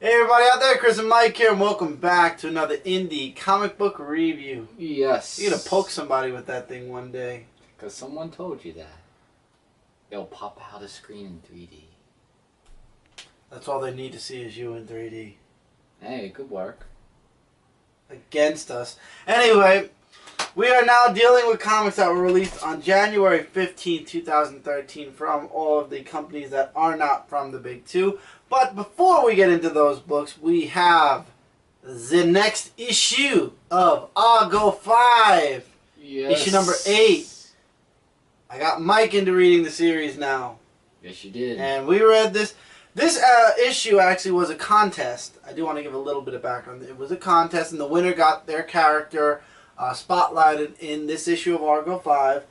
Hey everybody out there, Chris and Mike here, and welcome back to another indie comic book review. Yes. You're gonna poke somebody with that thing one day. Because someone told you that. It'll pop out of screen in 3D. That's all they need to see is you in 3D. Hey, good work. Against us. Anyway, we are now dealing with comics that were released on January 15, 2013 from all of the companies that are not from the big two. But before we get into those books, we have the next issue of Argo 5. Yes. Issue number 8. I got Mike into reading the series now. Yes, you did. And we read this. This issue actually was a contest. I do want to give a little bit of background. It was a contest, and the winner got their character spotlighted in this issue of Argo 5.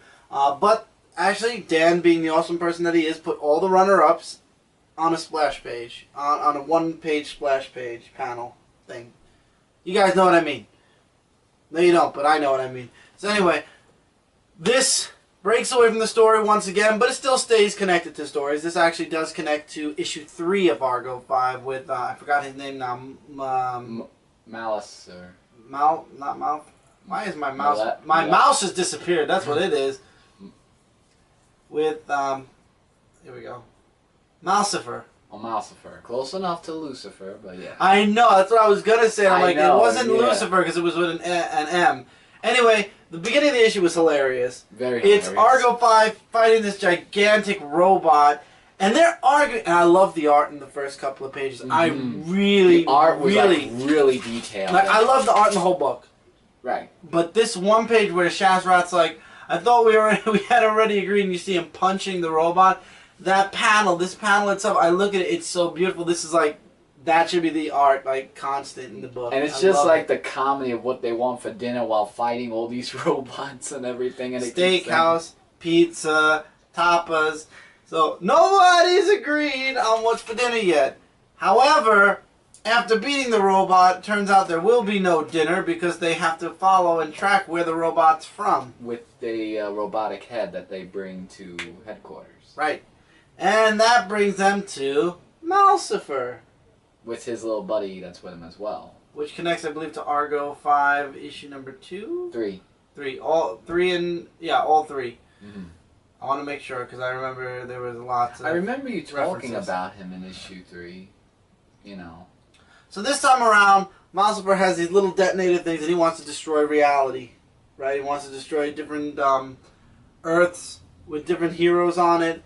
But actually, Dan, being the awesome person that he is, put all the runner-ups on a splash page, on a one-page splash page panel thing. You guys know what I mean. No, you don't, but I know what I mean. So anyway, this breaks away from the story once again, but it still stays connected to stories. This actually does connect to issue 3 of Argo 5 with, I forgot his name now, Malice, or... Not Mouth. Why is my mouse... My mouse has disappeared, that's what it is. With, here we go. Mousifer. Oh, Mousifer. Close enough to Lucifer, but yeah. I know, that's what I was going to say. I'm like, know, it wasn't yeah. Lucifer because it was with an M. Anyway, the beginning of the issue was hilarious. Very hilarious. It's Argo 5 fighting this gigantic robot, and they're arguing. And I love the art in the first couple of pages. Mm-hmm. I really, the art was really detailed. Like, I love the art in the whole book. Right. But this one page where Shazrat's like, I thought we had already agreed, and you see him punching the robot. That panel, this panel itself, I look at it, it's so beautiful. This is like, that should be the art, like, constant in the book. And it's just like the comedy of what they want for dinner while fighting all these robots and everything. And steakhouse, pizza, tapas. So, nobody's agreed on what's for dinner yet. However, after beating the robot, it turns out there will be no dinner because they have to follow and track where the robot's from. With the robotic head that they bring to headquarters. Right. And that brings them to Mousifer. With his little buddy that's with him as well. Which connects, I believe, to Argo 5, issue number 2? 3. 3. All 3 and... Yeah, all 3. Mm-hmm. I want to make sure, because I remember there was lots of I remember you talking references about him in issue 3. You know. So this time around, Mousifer has these little detonator things, and he wants to destroy reality. Right? He wants to destroy different Earths with different heroes on it.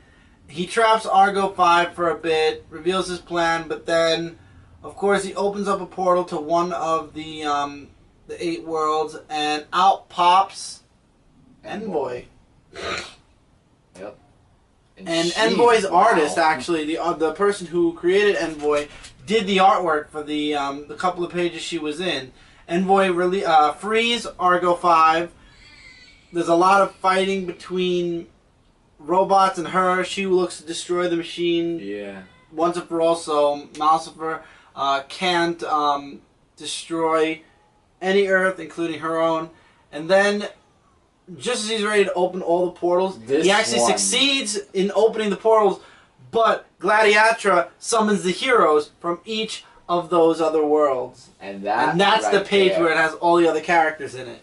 He traps Argo 5 for a bit, reveals his plan, but then, of course, he opens up a portal to one of the 8 worlds, and out pops Envoy. Yep. And Envoy's artist, actually, the person who created Envoy, did the artwork for the couple of pages she was in. Envoy frees Argo 5. There's a lot of fighting between robots and her. She looks to destroy the machine. Yeah. Once and for all, so Mousifer can't destroy any Earth, including her own. And then, just as he's ready to open all the portals, he actually succeeds in opening the portals, but Gladiatra summons the heroes from each of those other worlds. And that's right the page where it has all the other characters in it,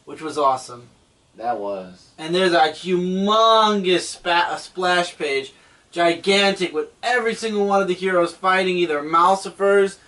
which was awesome. That was. And there's a humongous splash page, gigantic, with every single one of the heroes fighting either Mousifer's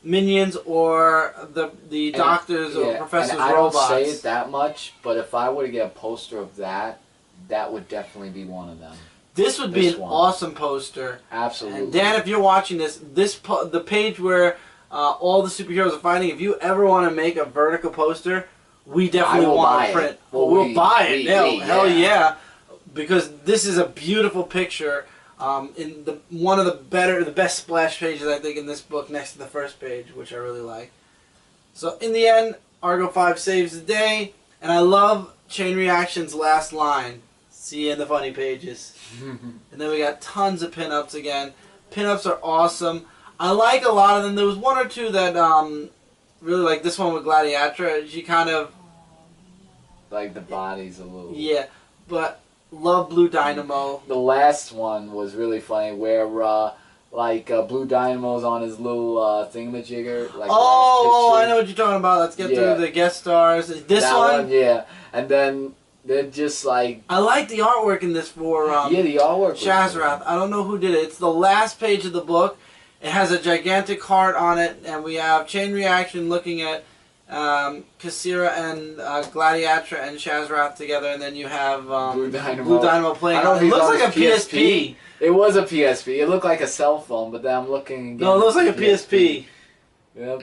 minions or the doctors or professors' robots. I don't say it that much, but if I were to get a poster of that, that would definitely be one of them. This would be an awesome poster. Absolutely. And Dan, if you're watching this, the page where all the superheroes are fighting, if you ever want to make a Vertigo poster, we definitely want to print. Well, we'll buy it. Hell yeah. Because this is a beautiful picture. In one of the best splash pages, I think, in this book, next to the first page, which I really like. So in the end, Argo 5 saves the day, and I love Chain Reaction's last line. See you in the funny pages. And then we got tons of pinups again. Pinups are awesome. I like a lot of them. There was one or two that really, like this one with Gladiatra. She kind of... Like the body's a little... Yeah, but love Blue Dynamo. The last one was really funny where like Blue Dynamo's on his little thingamajigger. Like Oh, last I know what you're talking about. Let's get Yeah. through the guest stars. This that one, yeah. And then they're just like I like the artwork in this for the artwork. was Shazrath. I don't know who did it. It's the last page of the book. It has a gigantic heart on it, and we have Chain Reaction looking at Kassira and Gladiatra and Shazrath together, and then you have Blue Dynamo. Blue Dynamo playing. I don't know if It he's looks on like a his PSP. It was a PSP. It looked like a cell phone, but then I'm looking again. No, it looks like a PSP. Yep.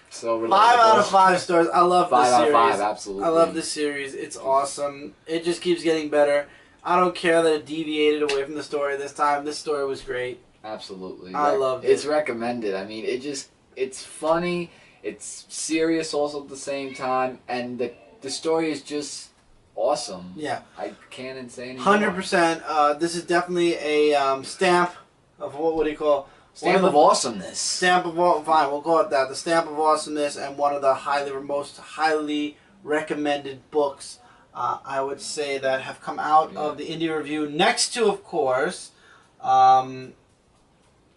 So 5 out of 5 stars. I love this 5 out series. of 5, absolutely. I love this series. It's awesome. It just keeps getting better. I don't care that it deviated away from the story this time. This story was great. Absolutely. I loved it. It's recommended. I mean, it's funny, it's serious also at the same time, and the story is just awesome. Yeah. I can't say anything. 100%. This is definitely a stamp of what do you call? Stamp of awesomeness. Stamp of fine, we'll call it that. The stamp of awesomeness, and one of the most highly recommended books I would say that have come out of the Indie Review. Next to, of course,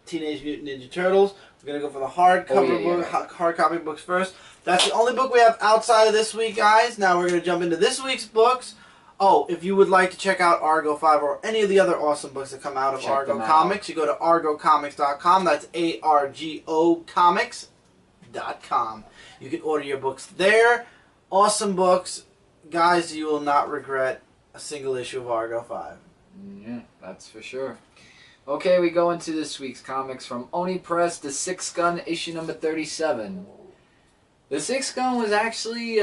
Teenage Mutant Ninja Turtles. We're gonna go for the hardcover hard copy books first. That's the only book we have outside of this week, guys. Now we're gonna jump into this week's books. Oh, if you would like to check out Argo 5 or any of the other awesome books that come out of Argo Comics, you go to argocomics.com. That's ARGO comics.com. You can order your books there. Awesome books. Guys, you will not regret a single issue of Argo 5. Yeah, that's for sure. Okay, we go into this week's comics from Oni Press, The Six Gun, issue number 37. The Six Gun was actually,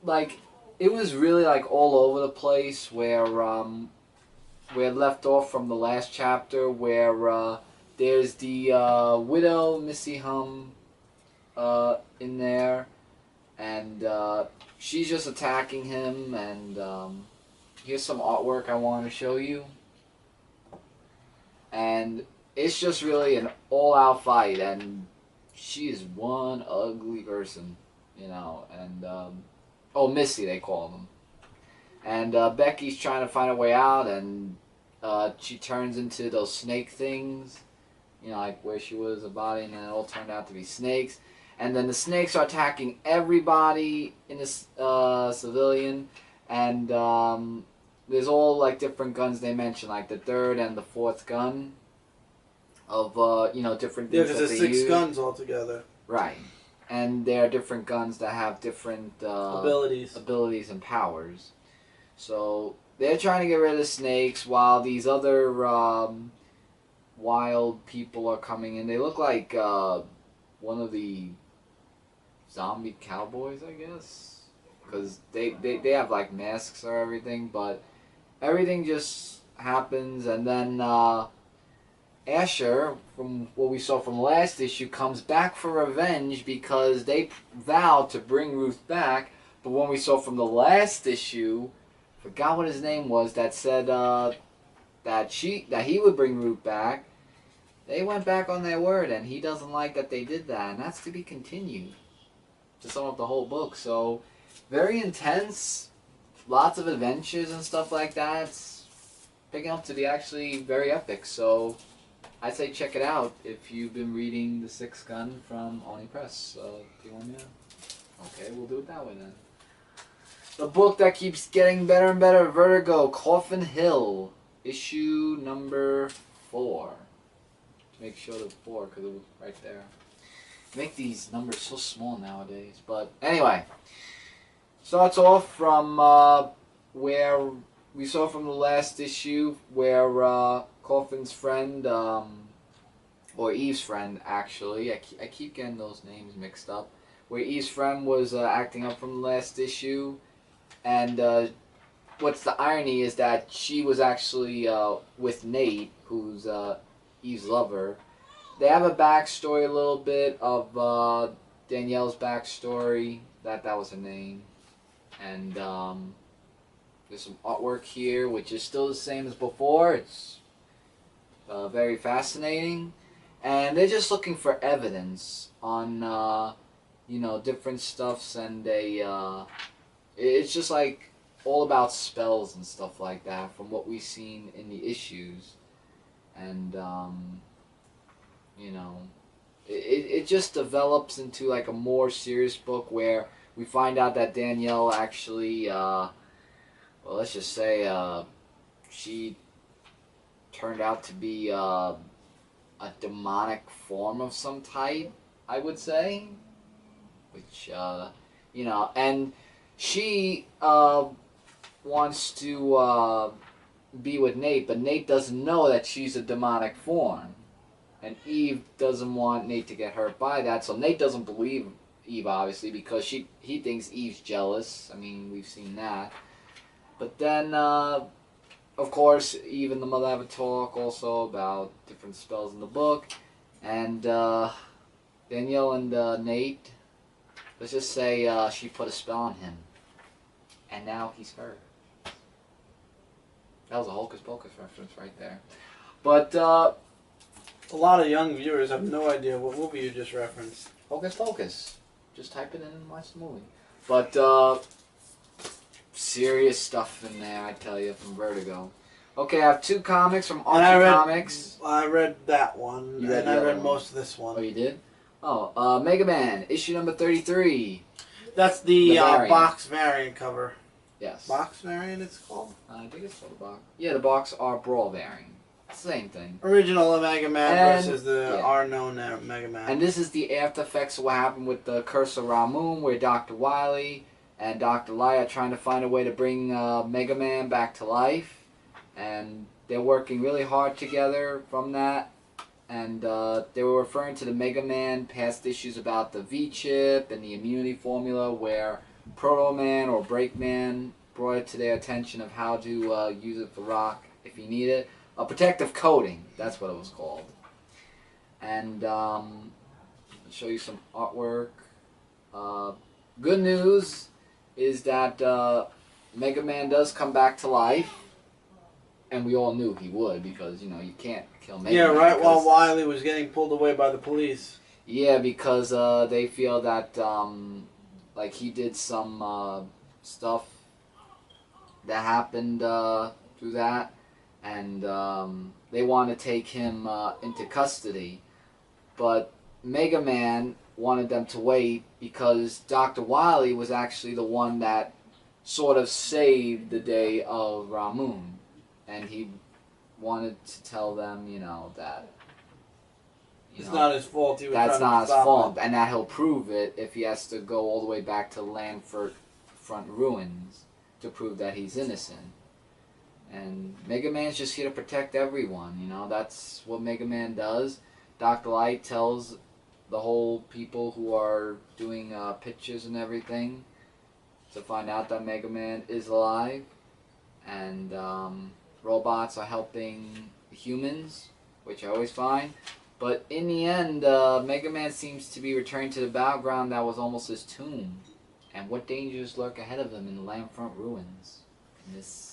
like... It was really like all over the place where we had left off from the last chapter where there's the widow Missy Hum in there, and she's just attacking him, and here's some artwork I want to show you, and it's just really an all-out fight, and she is one ugly person, you know, and oh, Missy, they call them. And Becky's trying to find a way out, and she turns into those snake things, you know, like where she was a body, and then it all turned out to be snakes. And then the snakes are attacking everybody in this civilian, and there's all like different guns they mention, like the third and the fourth gun of you know, different things that they use. Yeah, because there's 6 guns altogether. Right. And there are different guns that have different abilities and powers. So they're trying to get rid of the snakes while these other wild people are coming in. They look like one of the zombie cowboys, I guess. Because they have like masks or everything. But everything just happens, and then... Asher, from what we saw from last issue, comes back for revenge because they vowed to bring Ruth back. But when we saw from the last issue, forgot what his name was, that said that he would bring Ruth back. They went back on their word, and he doesn't like that they did that, and that's to be continued to sum up the whole book. So very intense, lots of adventures and stuff like that. It's picking up to be actually very epic. So I'd say check it out if you've been reading The Six Gun from Oni Press. Do you want me to? Okay, we'll do it that way then. The book that keeps getting better and better, Vertigo, Coffin Hill, issue number 4. Make sure the 4, because it was right there. Make these numbers so small nowadays. But anyway, starts off from where we saw from the last issue, where Coffin's friend, or Eve's friend, actually. I keep getting those names mixed up. Where Eve's friend was acting up from the last issue. And what's the irony is that she was actually with Nate, who's Eve's lover. They have a backstory a little bit of Danielle's backstory. That was her name. And there's some artwork here, which is still the same as before. It's very fascinating, and they're just looking for evidence on you know, different stuffs, and it's just like all about spells and stuff like that from what we've seen in the issues. and you know, it just develops into like a more serious book where we find out that Danielle actually, well, let's just say, she turned out to be a demonic form of some type, I would say, which you know, and she wants to be with Nate, but Nate doesn't know that she's a demonic form. And Eve doesn't want Nate to get hurt by that, so Nate doesn't believe Eve, obviously, because he thinks Eve's jealous. I mean, we've seen that. But then, of course, Eve and the mother have a talk also about different spells in the book. And Danielle and Nate, let's just say she put a spell on him. And now he's hurt. That was a Hocus Pocus reference right there. But, a lot of young viewers have no idea what movie you just referenced. Hocus Pocus. Just type it in and watch the movie. But, serious stuff in there, I tell you, from Vertigo. Okay, I have 2 comics from Archie Comics. I read that one, and I read most of this one. Oh, you did? Oh, Mega Man, issue number 33. That's the box variant cover. Yes. Box variant, it's called? I think it's called a box. Yeah, the box art brawl variant. Same thing. Original Mega Man versus the unknown Mega Man. And this is the after effects of what happened with the Curse of Ramun, where Dr. Wily and Dr. Light are trying to find a way to bring Mega Man back to life. And they're working really hard together from that. And they were referring to the Mega Man past issues about the V-chip and the immunity formula, where Proto Man or Break Man brought it to their attention of how to use it for Rock if you need it. A protective coating, that's what it was called. And I'll show you some artwork. Good news is that Mega Man does come back to life. And we all knew he would, because, you know, you can't kill Mega Man. Yeah, right while Wily was getting pulled away by the police. Yeah, because they feel that, like, he did some stuff that happened through that. And they want to take him into custody. But Mega Man wanted them to wait because Dr. Wily was actually the one that sort of saved the day of Ramun. And he wanted to tell them, you know, that it's not his fault. He was that's trying not to his stop fault, it. And that he'll prove it if he has to go all the way back to Landford Front Ruins to prove that he's innocent. And Mega Man's just here to protect everyone, you know, that's what Mega Man does. Dr. Light tells the whole people who are doing pictures and everything to find out that Mega Man is alive. And robots are helping humans, which I always find. But in the end, Mega Man seems to be returning to the battleground that was almost his tomb. And what dangers lurk ahead of him in the Landfront Ruins in this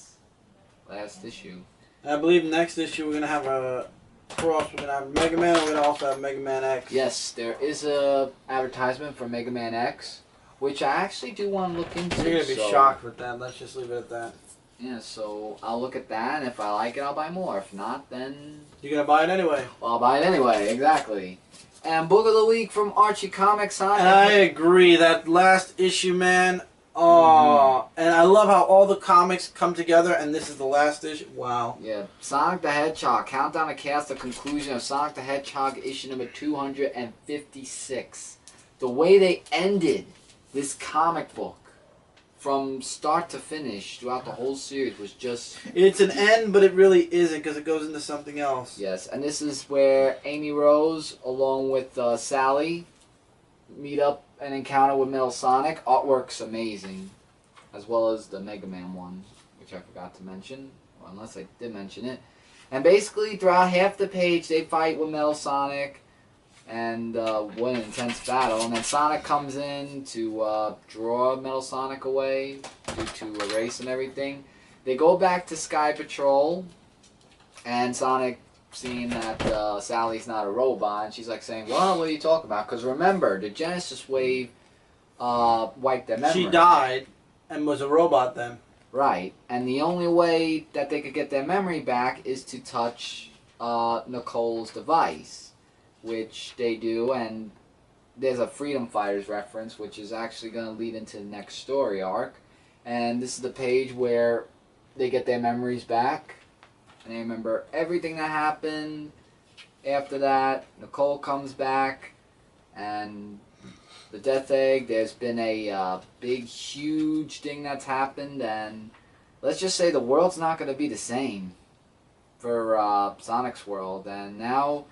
last issue. And I believe next issue we're going to have a cross. We're going to have Mega Man, and we're going to also have Mega Man X. Yes, there is a advertisement for Mega Man X, which I actually do want to look into. You're going to be shocked with that. Let's just leave it at that. Yeah, so I'll look at that, and if I like it, I'll buy more. If not, then... You're going to buy it anyway. Well, I'll buy it anyway, exactly. And Book of the Week from Archie Comics. And I agree, that last issue, man, and I love how all the comics come together, and this is the last issue. Wow. Yeah, Sonic the Hedgehog. Countdown to cast the conclusion of Sonic the Hedgehog issue number 256. The way they ended this comic book, from start to finish, throughout the whole series, was just... It's an end, but it really isn't, because it goes into something else. Yes, and this is where Amy Rose, along with Sally, meet up and encounter with Metal Sonic. Artwork's amazing, as well as the Mega Man one, which I forgot to mention, well, unless I did mention it. And basically, throughout half the page, they fight with Metal Sonic, and win an intense battle. And then Sonic comes in to draw Metal Sonic away due to a race and everything. They go back to Sky Patrol, and Sonic, seeing that Sally's not a robot, and she's like saying, well, what are you talking about? Because remember, the Genesis Wave wiped their memory. She died and was a robot then. Right. And the only way that they could get their memory back is to touch Nicole's device, which they do, and there's a Freedom Fighters reference, which is actually going to lead into the next story arc. And this is the page where they get their memories back, and they remember everything that happened. After that, Nicole comes back, and the Death Egg, there's been a big, huge thing that's happened, and let's just say the world's not going to be the same for Sonic's world, and now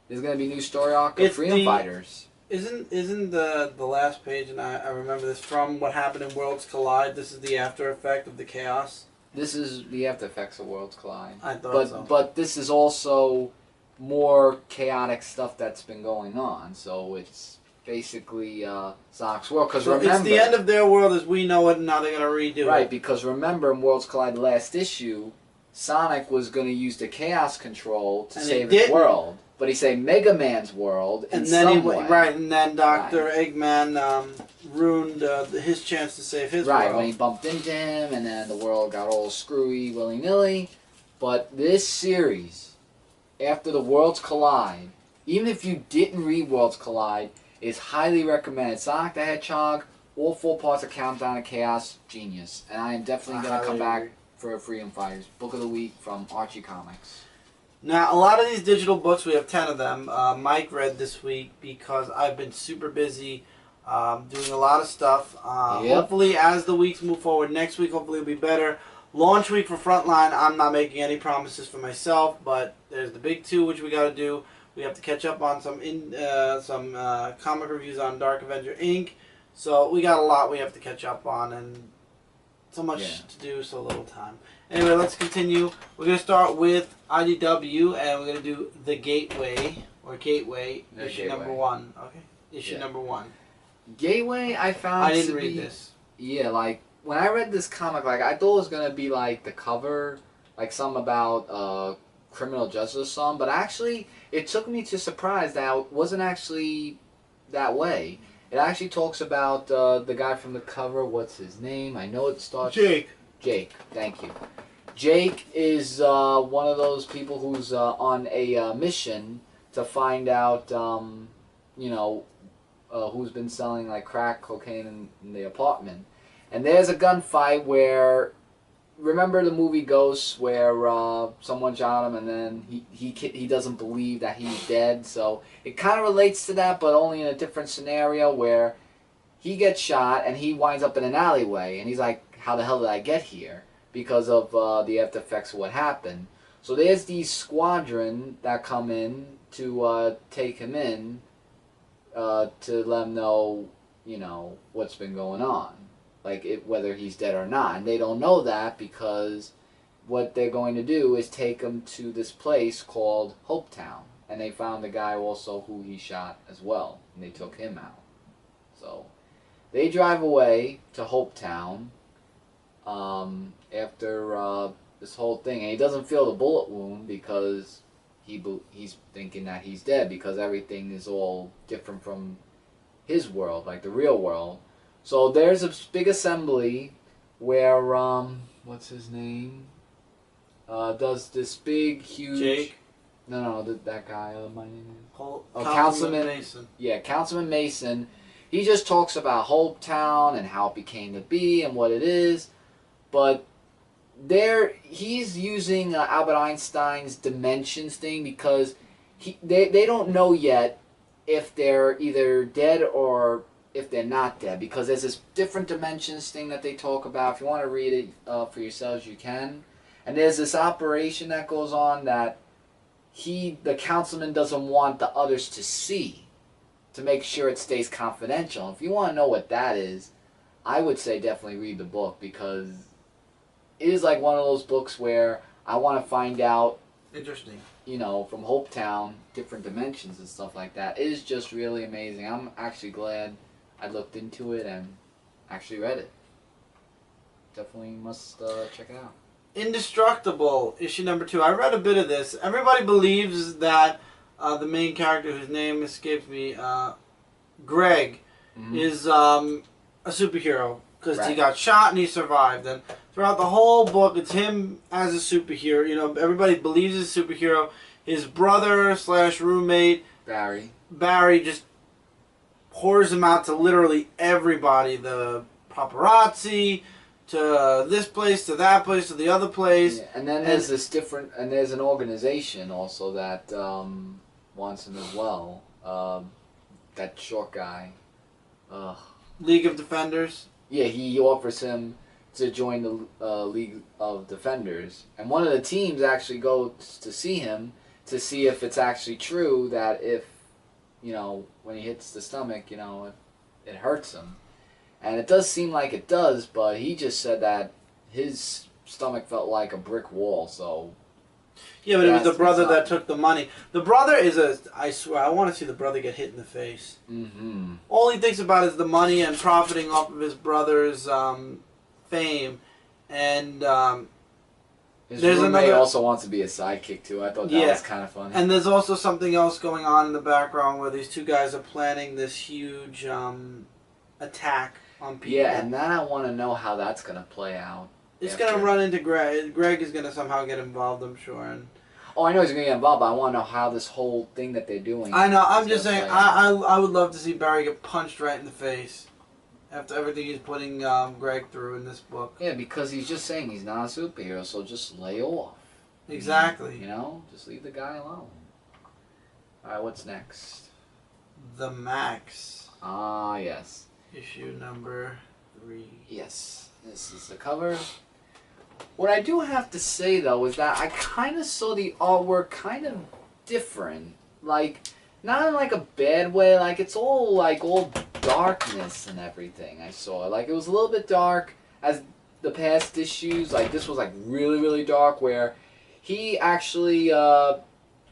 there's going to be a new story arc of Freedom Fighters. Isn't the last page, and I remember this from what happened in Worlds Collide, this is the after effect of the chaos? This is the after effects of Worlds Collide. I thought so. But this is also more chaotic stuff that's been going on, so it's basically Sonic's world. Because remember, it's the end of their world as we know it, and now they're going to redo it. Right, because remember in Worlds Collide, the last issue, Sonic was going to use the Chaos Control to save his world. But he saved Mega Man's world in some way. Right, and then Dr. Eggman ruined his chance to save his world. Right, when he bumped into him, and then the world got all screwy, willy-nilly. But this series, after the Worlds Collide, even if you didn't read Worlds Collide, is highly recommended. Sonic the Hedgehog, all 4 parts of Countdown to Chaos, genius. And I am definitely going to come back for Freedom Fighters Book of the Week from Archie Comics. Now, a lot of these digital books, we have 10 of them, Mike read this week because I've been super busy doing a lot of stuff. Hopefully, as the weeks move forward, next week hopefully will be better. Launch week for Frontline, I'm not making any promises for myself, but there's the big 2 which we got to do. We have to catch up on some comic reviews on Dark Avenger Inc. So we got a lot we have to catch up on, and so much to do, so little time. Anyway, let's continue. We're going to start with IDW, and we're going to do The Gateway, or Gateway, issue number 1. Okay, issue number 1. Gateway, I found I didn't read this. Yeah, like, when I read this comic, like, I thought it was going to be, like, the cover, like, some about criminal justice or something, but actually, it took me to surprise that it wasn't actually that way. It actually talks about the guy from the cover. What's his name? I know it starts... Jake. Jake, thank you. Jake is one of those people who's on a mission to find out, you know, who's been selling like crack cocaine in the apartment. And there's a gunfight where, remember the movie Ghosts, where someone shot him and then he doesn't believe that he's dead. So it kind of relates to that, but only in a different scenario where he gets shot and he winds up in an alleyway and he's like, how the hell did I get here? Because of the after effects of what happened. So there's these squadron that come in to take him in to let him know, you know, what's been going on. Like whether he's dead or not. And they don't know that because what they're going to do is take him to this place called Hopetown. And they found the guy also who he shot as well. And they took him out. So they drive away to Hopetown. After this whole thing, and he doesn't feel the bullet wound because he's thinking that he's dead because everything is all different from his world, like the real world. So there's a big assembly where what's his name? Does this big huge Jake? No, that guy. My name is Councilman Mason. Yeah, Councilman Mason. He just talks about Hopetown and how it became to be and what it is. But he's using Albert Einstein's dimensions thing because they don't know yet if they're either dead or if they're not dead, because there's this different dimensions thing that they talk about. If you want to read it for yourselves, you can. And there's this operation that goes on that the councilman doesn't want the others to see to make sure it stays confidential. If you want to know what that is, I would say definitely read the book because it is like one of those books where I want to find out, interesting, you know, from Hopetown, different dimensions and stuff like that. It is just really amazing. I'm actually glad I looked into it and actually read it. Definitely must check it out. Indestructible, issue number 2. I read a bit of this. Everybody believes that the main character, whose name escapes me, Greg, is a superhero. Because he got shot and he survived. And throughout the whole book, it's him as a superhero. You know, everybody believes he's a superhero. his brother slash roommate Barry just pours him out to literally everybody. The paparazzi, to this place, to that place, to the other place. Yeah, and then there's there's an organization also that wants him as well. That short guy. League of Defenders. Yeah, he offers him to join the League of Defenders. And one of the teams actually goes to see him to see if it's actually true that if, when he hits the stomach, it hurts him. And it does seem like it does, but he just said that his stomach felt like a brick wall, so... Yeah, but it was the brother that took the money. The brother I swear, I want to see the brother get hit in the face. Mm-hmm. All he thinks about is the money and profiting off of his brother's fame. And his roommate also wants to be a sidekick, too. I thought that was kind of funny. And there's also something else going on in the background where these two guys are planning this huge attack on people. Yeah, and then I want to know how that's going to play out. It's going to run into Greg. Greg is going to somehow get involved, I'm sure. And I know he's going to get involved, but I want to know how this whole thing that they're doing... I know, I'm just saying, I would love to see Barry get punched right in the face after everything he's putting Greg through in this book. Yeah, because he's just saying he's not a superhero, so just lay off. Exactly. Just leave the guy alone. Alright, what's next? The Max. Ah, yes. Issue number 3. Yes, this is the cover. What I do have to say, though, is that I kind of saw the artwork kind of different. Like, not in like a bad way, like it's all darkness and everything I saw. Like, it was a little bit dark as the past issues. Like, this was like really, really dark where he actually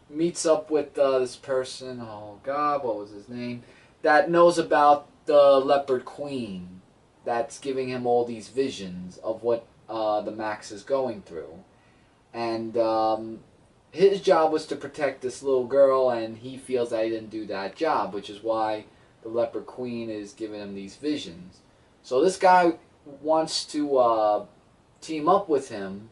meets up with this person, oh god, what was his name? That knows about the Leopard Queen that's giving him all these visions of what the Max is going through. And his job was to protect this little girl, and he feels that he didn't do that job, which is why the Leopard Queen is giving him these visions. So this guy wants to team up with him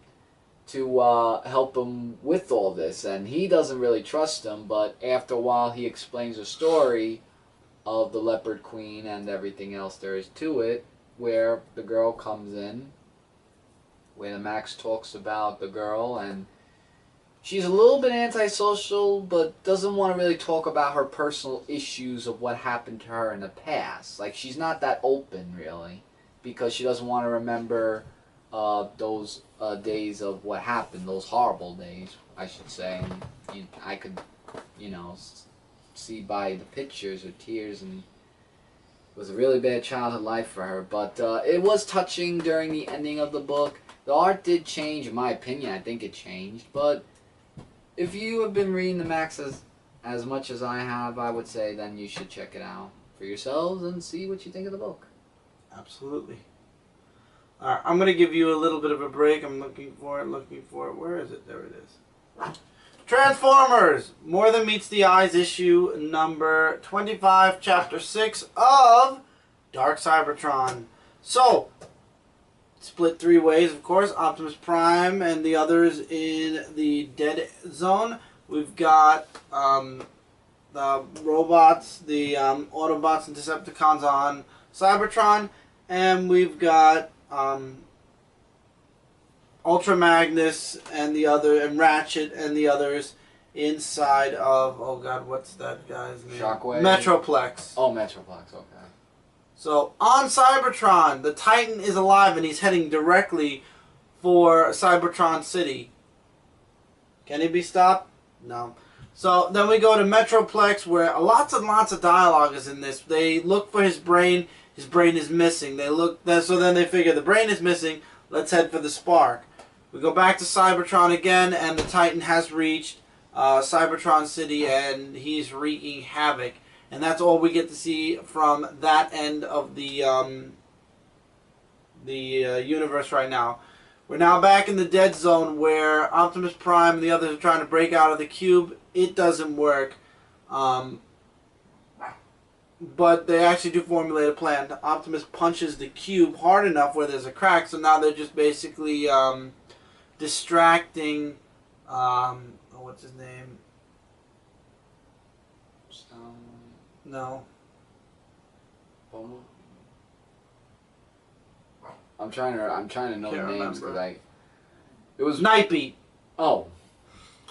to help him with all this, and he doesn't really trust him, but after a while he explains a story of the Leopard Queen and everything else there is to it, where the girl comes in, where the Max talks about the girl, and she's a little bit antisocial, but doesn't want to really talk about her personal issues of what happened to her in the past. Like, she's not that open, really, because she doesn't want to remember those days of what happened, those horrible days, I should say. And I could, see by the pictures or tears, and it was a really bad childhood life for her. But it was touching during the ending of the book. The art did change, in my opinion. I think it changed, but if you have been reading the Max as much as I have, I would say then you should check it out for yourselves and see what you think of the book. Absolutely. Alright, I'm going to give you a little bit of a break. I'm looking for it. Where is it? There it is. Transformers! More Than Meets the Eyes, issue number 25, chapter 6 of Dark Cybertron. So, split 3 ways, of course. Optimus Prime and the others in the Dead Zone. We've got the robots, the Autobots and Decepticons on Cybertron. And we've got Ultra Magnus and the other, and Ratchet and the others inside of, oh god, what's that guy's name? Shockwave? Metroplex. Oh, Metroplex, okay. So, on Cybertron, the Titan is alive and he's heading directly for Cybertron City. Can he be stopped? No. So, then we go to Metroplex, where lots and lots of dialogue is in this. They look for his brain is missing. So then they figure the brain is missing, let's head for the spark. We go back to Cybertron again, and the Titan has reached Cybertron City, and he's wreaking havoc. And that's all we get to see from that end of the universe right now. We're now back in the Dead Zone, where Optimus Prime and the others are trying to break out of the cube. It doesn't work. But they actually do formulate a plan. Optimus punches the cube hard enough where there's a crack, so now they're just basically distracting, what's his name? No. I'm trying to know Can't the names remember. because it was Nightbeat. oh,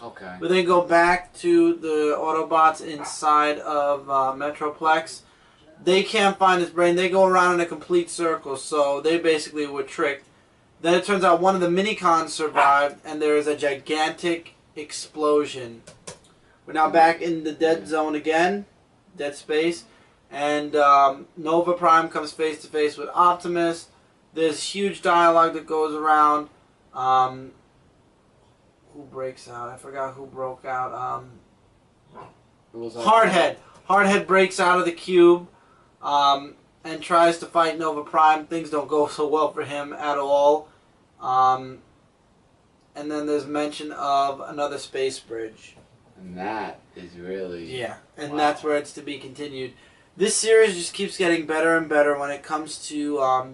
okay. But then go back to the Autobots inside of Metroplex. They can't find his brain. They go around in a complete circle, so they basically were tricked. Then it turns out one of the Minicons survived, and there is a gigantic explosion. We're now back in the dead zone again, dead space, and Nova Prime comes face to face with Optimus. There's huge dialogue that goes around. Who breaks out? I forgot who broke out. Hardhead. Hardhead breaks out of the cube and tries to fight Nova Prime. Things don't go so well for him at all. And then there's mention of another space bridge. And that is really... Yeah, and wow. That's where it's to be continued. This series just keeps getting better and better when it comes to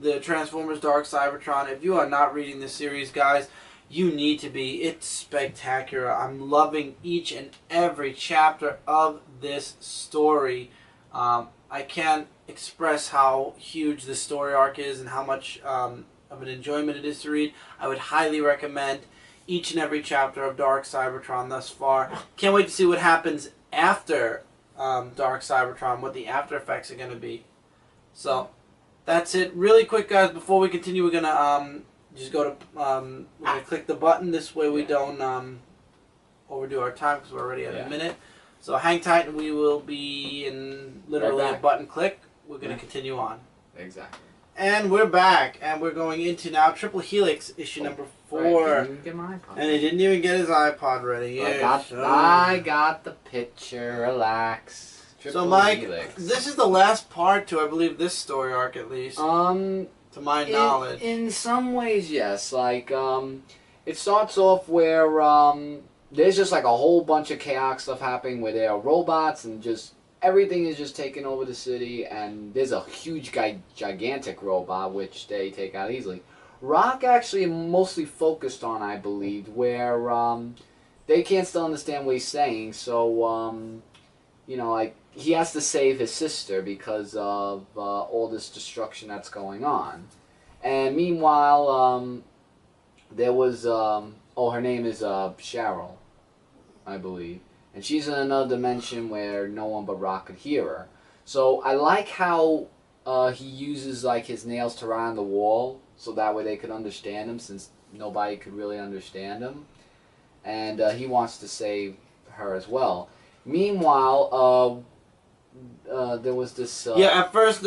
the Transformers Dark Cybertron. If you are not reading this series, guys, you need to be. It's spectacular. I'm loving each and every chapter of this story. I can't express how huge this story arc is and how much of an enjoyment it is to read. I would highly recommend each and every chapter of Dark Cybertron thus far. Can't wait to see what happens after Dark Cybertron, what the after effects are going to be. So, that's it. Really quick, guys, before we continue, we're going to just go to, we're going to click the button. This way we don't overdo our time because we're already at a minute. So hang tight and we will be in literally a button click. We're going to continue on. Exactly. And we're back, and we're going into now Triple Helix, issue number 4. Right, didn't even get my iPod. And he didn't even get his iPod ready. Yeah, I got the picture. Relax. Triple so, Mike, Helix. this is the last part to, I believe, this story arc at least. To my knowledge. In some ways, yes. Like, it starts off where there's just like a whole bunch of chaos stuff happening where there are robots and just everything is just taking over the city, and there's a huge, gigantic robot which they take out easily. Rock actually mostly focused on, I believe, where they can't still understand what he's saying, so you know, like he has to save his sister because of all this destruction that's going on. And meanwhile, there was her name is Cheryl, I believe. And she's in another dimension where no one but Rock could hear her. So I like how he uses like his nails to write on the wall, so that way they could understand him, since nobody could really understand him. And he wants to save her as well. Meanwhile, there was this... yeah, at first,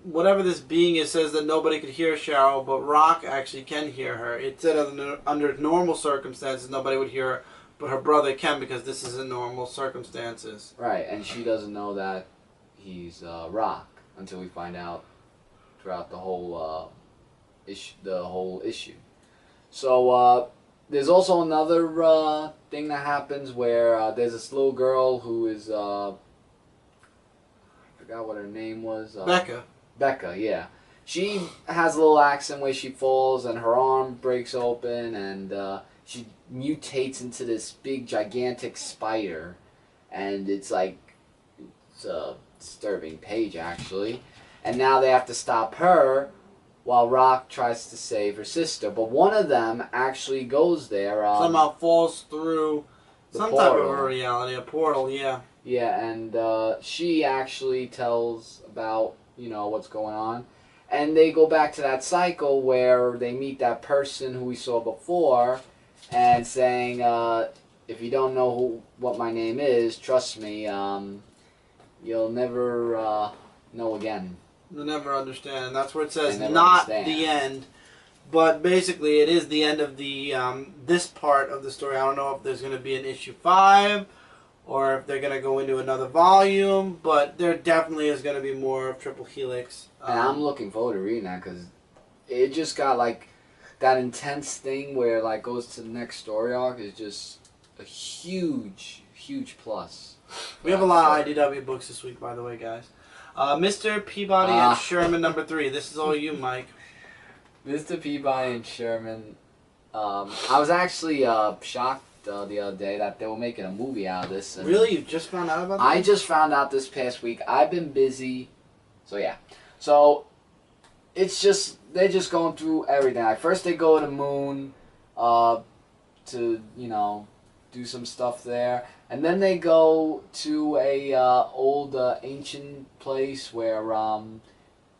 whatever this being is says that nobody could hear Cheryl, but Rock actually can hear her. It said under normal circumstances nobody would hear her, but her brother can because this is in normal circumstances. Right, and she doesn't know that he's Rock until we find out throughout the whole issue. So there's also another thing that happens where there's this little girl who is I forgot what her name was. Becca. Becca, yeah. She has a little accident where she falls and her arm breaks open, and she mutates into this big gigantic spider, and it's like, it's a disturbing page actually. And now they have to stop her while Rock tries to save her sister, but one of them actually goes there. Somehow falls through some type of a reality, a portal, yeah. Yeah, and she actually tells about, you know, what's going on. And they go back to that cycle where they meet that person who we saw before, and saying, if you don't know what my name is, trust me, you'll never know again. You'll never understand. And that's where it says not the end. But basically it is the end of the this part of the story. I don't know if there's going to be an issue 5 or if they're going to go into another volume, but there definitely is going to be more of Triple Helix. And I'm looking forward to reading that because it just got like that intense thing where it like goes to the next story arc is just a huge, huge plus. We have a lot of IDW books this week, by the way, guys. Mr. Peabody and Sherman number 3. This is all you, Mike. Mr. Peabody and Sherman. I was actually shocked the other day that they were making a movie out of this. And Really? You just found out about that? I just found out this past week. I've been busy. So, yeah. So, it's just, they're just going through everything. Like, first they go to the moon to, you know, do some stuff there. And then they go to a old ancient place where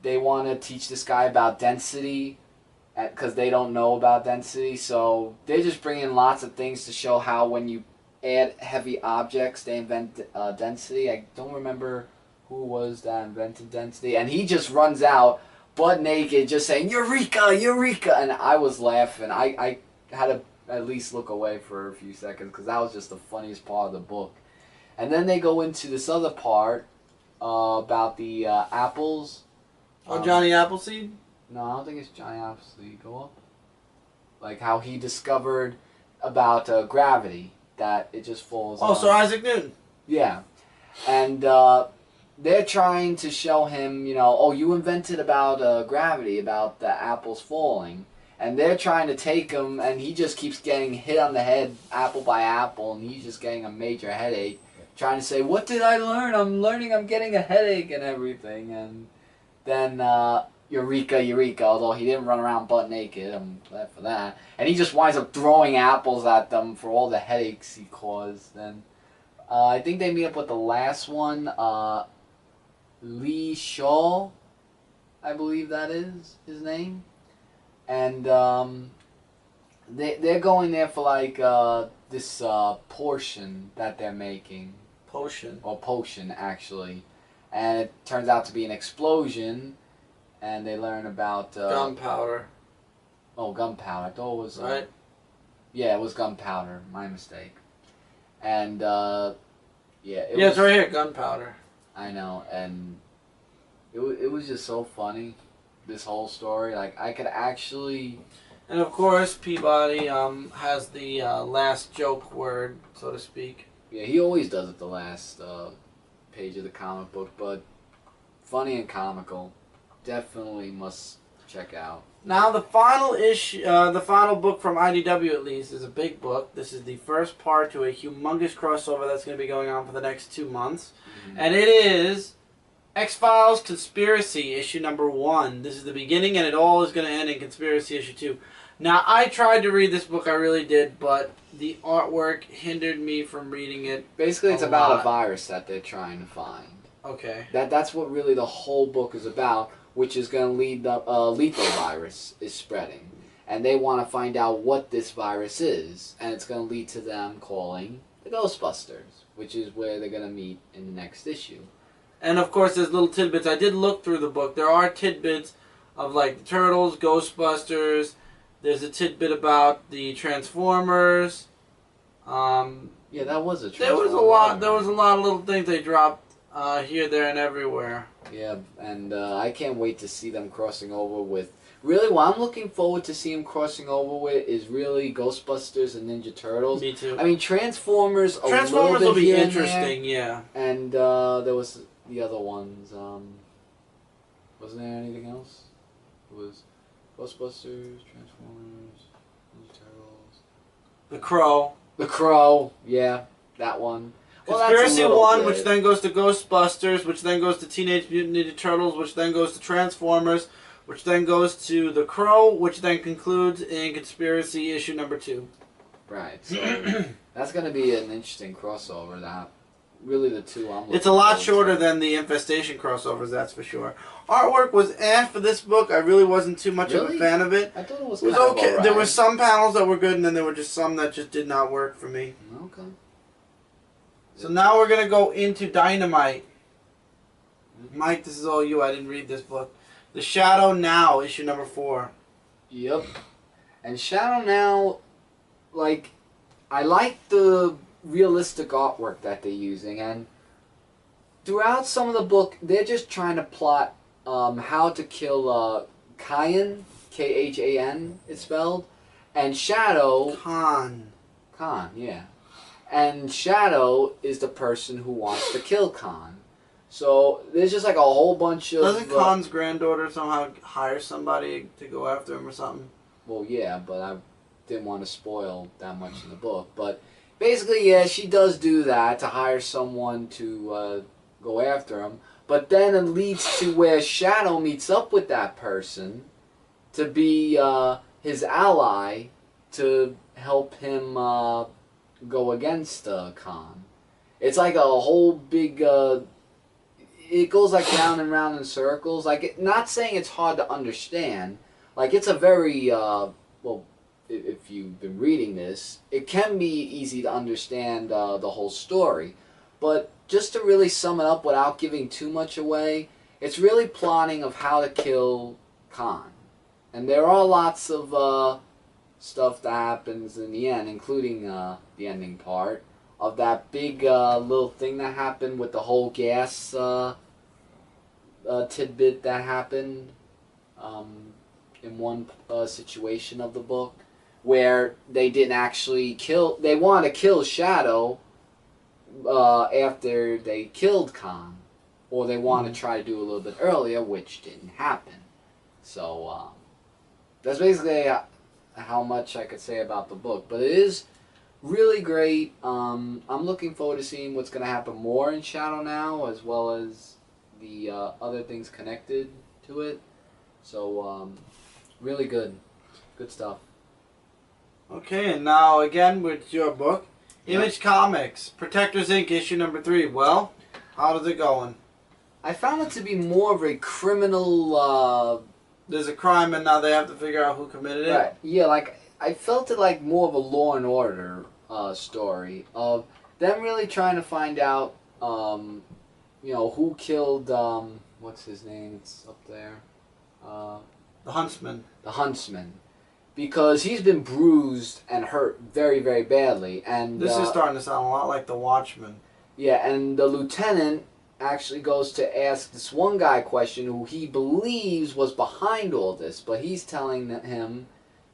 they want to teach this guy about density because they don't know about density. So they just bring in lots of things to show how when you add heavy objects, they invent density. I don't remember who was that invented density. And he just runs out butt naked just saying, "Eureka, Eureka!" And I was laughing. I had to at least look away for a few seconds because that was just the funniest part of the book. And then they go into this other part about the apples. Oh, Johnny Appleseed? No, I don't think it's Johnny Appleseed. Go up. Like how he discovered about gravity, that it just falls. Oh, Sir Isaac Newton. Yeah. And they're trying to show him, you know, oh, you invented about gravity, about the apples falling. And they're trying to take him, and he just keeps getting hit on the head, apple by apple, and he's just getting a major headache. Trying to say, what did I learn? I'm learning I'm getting a headache and everything. And then, Eureka, Eureka, although he didn't run around butt naked, I'm glad for that. And he just winds up throwing apples at them for all the headaches he caused. And I think they meet up with the last one, Lee Shaw, I believe that is his name. And they're going there for like this portion that they're making. Potion. Or potion, actually. And it turns out to be an explosion. And they learn about... gunpowder. Oh, gunpowder. I thought it was... Right? Yeah, it was gunpowder. My mistake. And, yeah... It's right here, gunpowder. I know, and it was just so funny, this whole story. Like, I could actually... And, of course, Peabody has the last joke word, so to speak. Yeah, he always does it the last page of the comic book, but funny and comical. Definitely must check out. Now the final issue, the final book from IDW at least, is a big book. This is the first part to a humongous crossover that's going to be going on for the next 2 months. Mm-hmm. And it is X-Files Conspiracy issue number 1. This is the beginning and it all is going to end in Conspiracy issue 2. Now I tried to read this book, I really did, but the artwork hindered me from reading it. Basically it's about a virus that they're trying to find. Okay. That's what really the whole book is about, which is going to lead the lethal virus is spreading. And they want to find out what this virus is, and it's going to lead to them calling the Ghostbusters, which is where they're going to meet in the next issue. And of course there's little tidbits. I did look through the book. There are tidbits of like the Turtles, Ghostbusters. There's a tidbit about the Transformers. Yeah, that was a Transformer. There was a lot of little things they dropped here, there, and everywhere. Yeah, and I can't wait to see them crossing over with... Really, what I'm looking forward to see them crossing over with is really Ghostbusters and Ninja Turtles. Me too. I mean, Transformers will be interesting, yeah. And there was the other ones. Wasn't there anything else? It was Ghostbusters, Transformers, Ninja Turtles. The Crow. The Crow, yeah, that one. Conspiracy 1, which then goes to Ghostbusters, which then goes to Teenage Mutant Ninja Turtles, which then goes to Transformers, which then goes to The Crow, which then concludes in Conspiracy issue number 2. Right, so that's going to be an interesting crossover. That really the two I'm looking It's a lot shorter than the Infestation crossovers, that's for sure. Artwork was for this book. I really wasn't too much of a fan of it. I thought it was okay. Right. There were some panels that were good, and then there were just some that just did not work for me. Okay. So now we're going to go into Dynamite. Mike, this is all you. I didn't read this book. The Shadow Now, issue number 4. Yep. And Shadow Now, like, I like the realistic artwork that they're using, and throughout some of the book, they're just trying to plot how to kill Khan, Khan, it's spelled, and Shadow... Khan, yeah. And Shadow is the person who wants to kill Khan. So there's just like a whole bunch of... Doesn't Khan's granddaughter somehow hire somebody to go after him or something? Well, yeah, but I didn't want to spoil that much in the book. But basically, yeah, she does do that to hire someone to go after him. But then it leads to where Shadow meets up with that person to be his ally to help him go against Khan. It's like a whole big. It goes like round and round in circles. Like, not saying it's hard to understand. Like, it's a very well. If you've been reading this, it can be easy to understand the whole story. But just to really sum it up without giving too much away, it's really plotting of how to kill Khan. And there are lots of stuff that happens in the end, including the ending part of that big little thing that happened with the whole gas tidbit that happened in one situation of the book, where they didn't actually kill. They wanted to kill Shadow after they killed Khan, or they wanted to try to do a little bit earlier, which didn't happen. So that's basically how much I could say about the book. But it is really great. I'm looking forward to seeing what's going to happen more in Shadow now, as well as the other things connected to it. So really good stuff. Okay, and now again with your book, Image Comics, Protectors Inc. issue number 3. Well, how's it going? I found it to be more of a criminal. There's a crime, and now they have to figure out who committed it. Right. Yeah, like I felt it like more of a Law and Order story of them really trying to find out, who killed. What's his name? It's up there. The Huntsman. The Huntsman. Because he's been bruised and hurt very, very badly. And this is starting to sound a lot like The Watchmen. Yeah, and the lieutenant actually goes to ask this one guy a question who he believes was behind all this, but he's telling him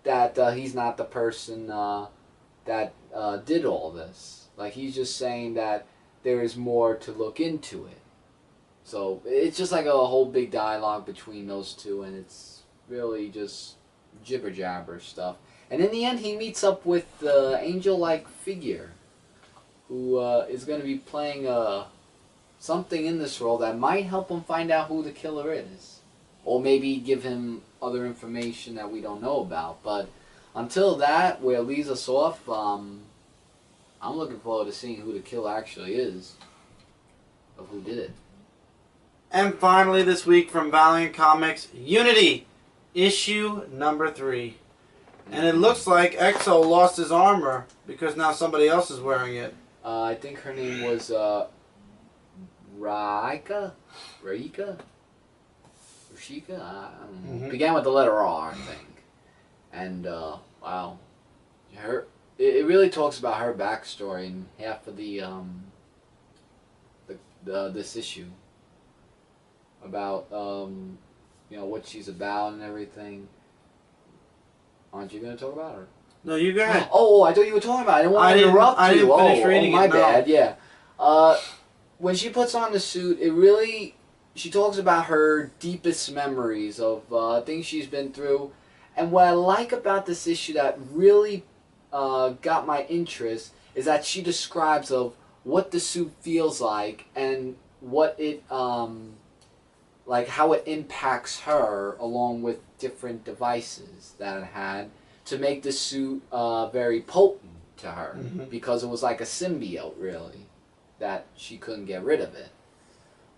that he's not the person that did all this. Like, he's just saying that there is more to look into it. So it's just like a whole big dialogue between those two, and it's really just jibber jabber stuff. And in the end, he meets up with the angel-like figure who is going to be playing something in this role that might help him find out who the killer is, or maybe give him other information that we don't know about. But until that, where it leaves us off, I'm looking forward to seeing who the killer actually is, of who did it. And finally this week from Valiant Comics, Unity, issue number 3. And it looks like Exo lost his armor because now somebody else is wearing it. I think her name was Raika? Rushika? I don't know. Began with the letter R, I think. And, wow. It really talks about her backstory in half of the this issue. About, what she's about and everything. Aren't you going to talk about her? No, you go ahead. Oh, I thought you were talking about it. I didn't want to interrupt you. I didn't finish reading my it, no. bad, yeah. When she puts on the suit, she talks about her deepest memories of things she's been through. And what I like about this issue that really got my interest is that she describes of what the suit feels like and what it, like how it impacts her along with different devices that it had to make the suit very potent to her, because it was like a symbiote, really, that she couldn't get rid of it.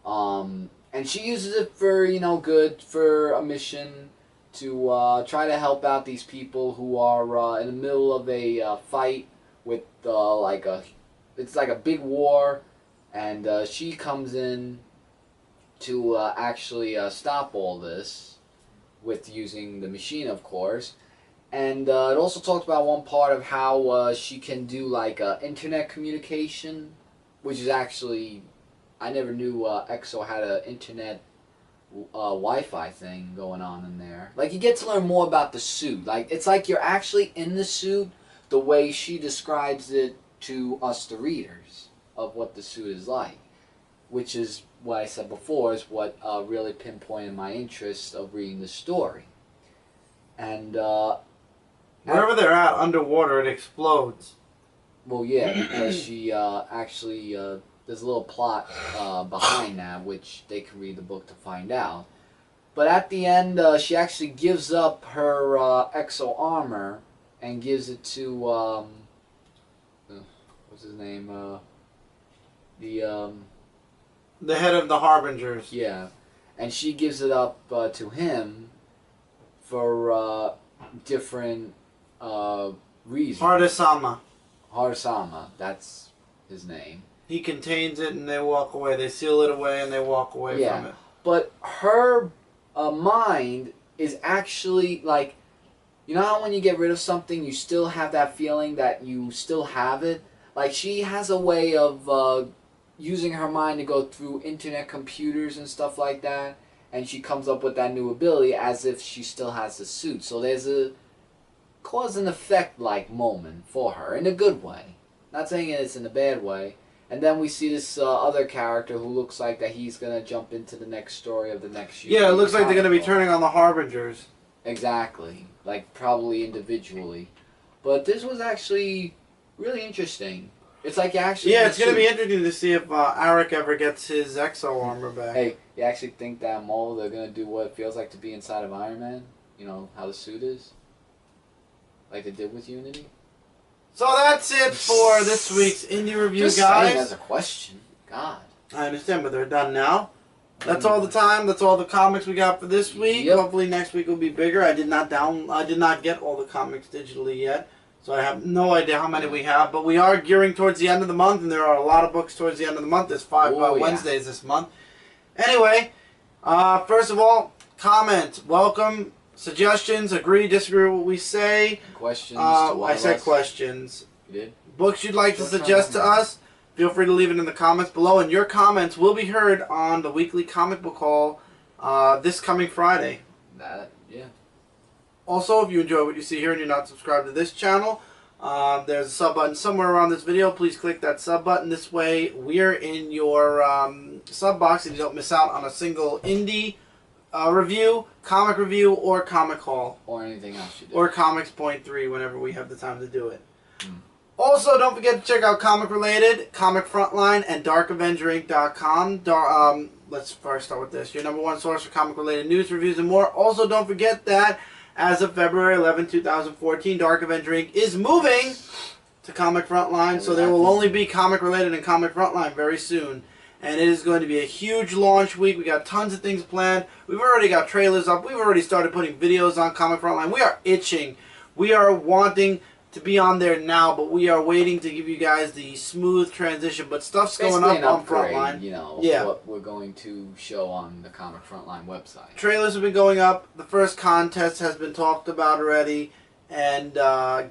And she uses it for, good, for a mission to try to help out these people who are in the middle of a fight with it's like a big war, and she comes in to actually stop all this with using the machine, of course. And it also talks about one part of how she can do like internet communication, which is actually, I never knew EXO had an internet Wi-Fi thing going on in there. Like, you get to learn more about the suit. Like, it's like you're actually in the suit the way she describes it to us, the readers, of what the suit is like. Which is what I said before, is what really pinpointed my interest of reading the story. And wherever they're at underwater, it explodes. Well, yeah, because she actually there's a little plot behind that, which they can read the book to find out. But at the end, she actually gives up her exo armor and gives it to what's his name? The head of the Harbingers. Yeah, and she gives it up to him for different reasons. Harsama, that's his name. He contains it and they walk away. They seal it away and they walk away from it. But her mind is actually like, you know how when you get rid of something, you still have that feeling that you still have it? Like, she has a way of using her mind to go through internet computers and stuff like that, and she comes up with that new ability as if she still has the suit. So there's a cause and effect like moment for her in a good way. Not saying it's in a bad way. And then we see this other character who looks like that he's gonna jump into the next story of the next year. Yeah, it looks like they're gonna be turning on the Harbingers. Exactly, like probably individually. But this was actually really interesting. It's like you actually. Yeah, it's gonna be interesting to see if Arik ever gets his exo armor back. Hey, you actually think that Mole they're gonna do what it feels like to be inside of Iron Man? You know how the suit is. Like they did with Unity? So that's it for this week's indie review, Just guys. saying as a question. God. I understand, but they're done now. That's all the time. That's all the comics we got for this week. Yep. Hopefully next week will be bigger. I did not get all the comics digitally yet, so I have no idea how many we have. But we are gearing towards the end of the month, and there are a lot of books towards the end of the month. There's 5 Wednesdays this month. Anyway, first of all, comment, welcome. Suggestions, agree, disagree with what we say. Questions? I said questions. You did? Books you'd like to suggest to us, feel free to leave it in the comments below. And your comments will be heard on the weekly comic book haul this coming Friday. Yeah. Also, if you enjoy what you see here and you're not subscribed to this channel, there's a sub button somewhere around this video. Please click that sub button. This way, we're in your sub box and you don't miss out on a single indie review, comic review, or comic haul. Or anything else you do. Or Comics Point 3 whenever we have the time to do it. Also, don't forget to check out Comic Related, Comic Frontline, and DarkAvengerInc.com. Let's first start with this. Your #1 source for comic related news, reviews, and more. Also, don't forget that as of February 11, 2014, Dark Avenger Inc. is moving to Comic Frontline. So there will only be Comic Related and Comic Frontline very soon. And it is going to be a huge launch week. We got tons of things planned. We've already got trailers up. We've already started putting videos on Comic Frontline. We are itching. We are wanting to be on there now, but we are waiting to give you guys the smooth transition. But stuff's going up on Frontline. You know, what we're going to show on the Comic Frontline website. Trailers have been going up. The first contest has been talked about already, and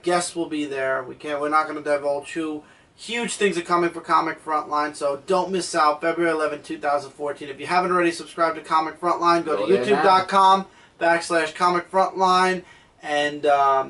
guests will be there. We're not going to divulge who. Huge things are coming for Comic Frontline, so don't miss out. February 11, 2014. If you haven't already subscribed to Comic Frontline, go to youtube.com/Comic Frontline and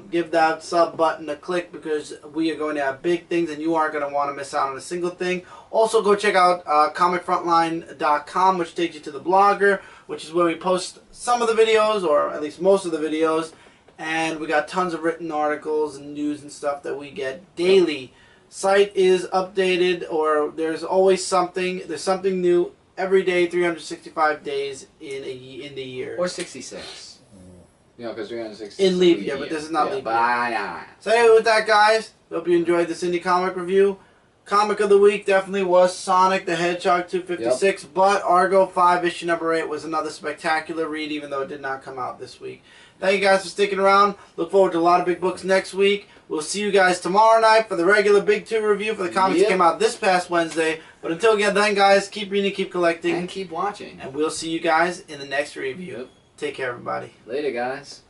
give that sub button a click because we are going to have big things and you aren't going to want to miss out on a single thing. Also, go check out comicfrontline.com, which takes you to the blogger, which is where we post some of the videos, or at least most of the videos. And we got tons of written articles and news and stuff that we get daily. Site is updated, or there's always something. There's something new every day, 365 days in the year. Or 66. You know, because 366 in leap year, but this is not leap year. Yeah. So anyway, with that, guys, hope you enjoyed this indie comic review. Comic of the week definitely was Sonic the Hedgehog 256, but Argo 5 issue #8 was another spectacular read, even though it did not come out this week. Thank you guys for sticking around. Look forward to a lot of big books next week. We'll see you guys tomorrow night for the regular Big 2 review for the comics that came out this past Wednesday. But until then, guys, keep reading, keep collecting. And keep watching. And we'll see you guys in the next review. Take care, everybody. Later, guys.